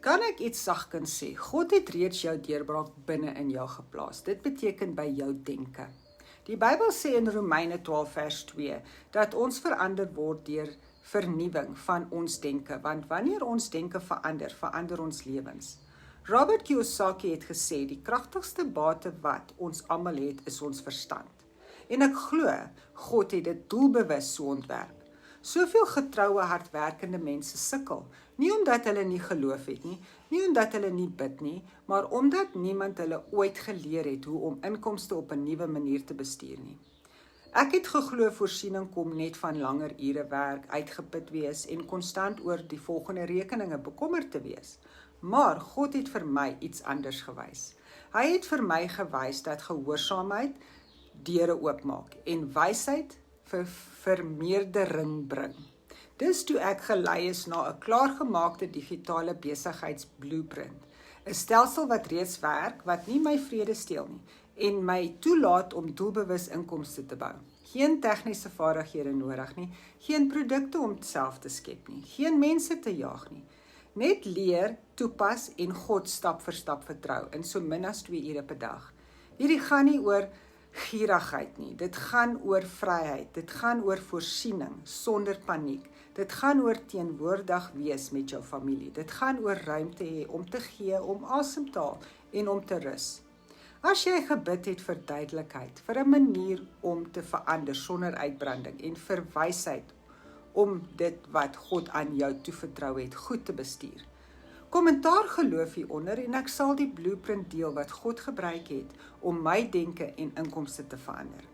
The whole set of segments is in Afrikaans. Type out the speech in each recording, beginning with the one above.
Kan ek iets sagkens sê? God het reeds jou deurbraak binne in jou geplaas. Dit beteken by jou denke. Die Bybel sê in Romeine 12 vers 2 dat ons verander word deur vernuwing van ons denke, want wanneer ons denke verander, verander ons lewens. Robert Kiyosaki het gesê, die kragtigste bate wat ons almal het, is ons verstand. En ek glo, God het dit doelbewus so ontwerp. Soveel getroue, hardwerkende mense sukkel, nie omdat hulle nie geloof het nie, nie omdat hulle nie bid nie, maar omdat niemand hulle ooit geleer het hoe om inkomste op 'n nuwe manier te bestuur nie. Ek het geglo voorsiening kom net van langer ure werk, uitgeput wees en konstant oor die volgende rekeninge bekommerd te wees. Maar God het vir my iets anders gewys. Hy het vir my gewys dat gehoorsaamheid deure oopmaak en wysheid vir vermeerdering bring. Dis toe ek gelei is na 'n klaargemaakte digitale besigheidsblueprint, 'n stelsel wat reeds werk, wat nie my vrede steel nie, en my toelaat om doelbewus inkomste te bou. Geen tegniese vaardighede nodig nie, geen produkte om self te skep nie, geen mense te jaag nie. Net leer, toepas en God stap vir stap vertrou in so min as 2 ure per dag. Hierdie gaan nie oor gierigheid nie, dit gaan oor vryheid, dit gaan oor voorsiening sonder paniek, dit gaan oor teenwoordig wees met jou familie, dit gaan oor ruimte hê om te gee, om asem te haal en om te rus. As jy gebid het vir duidelikheid, vir 'n manier om te verander sonder uitbranding en vir wysheid om dit wat God aan jou toevertrou het goed te bestuur. Kommentaar geloof hieronder en ek sal die blueprint deel wat God gebruik het om my denke en inkomste te verander.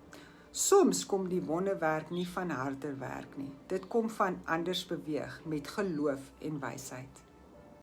Soms kom die wonderwerk nie van harde werk nie. Dit kom van anders beweeg met geloof en wysheid.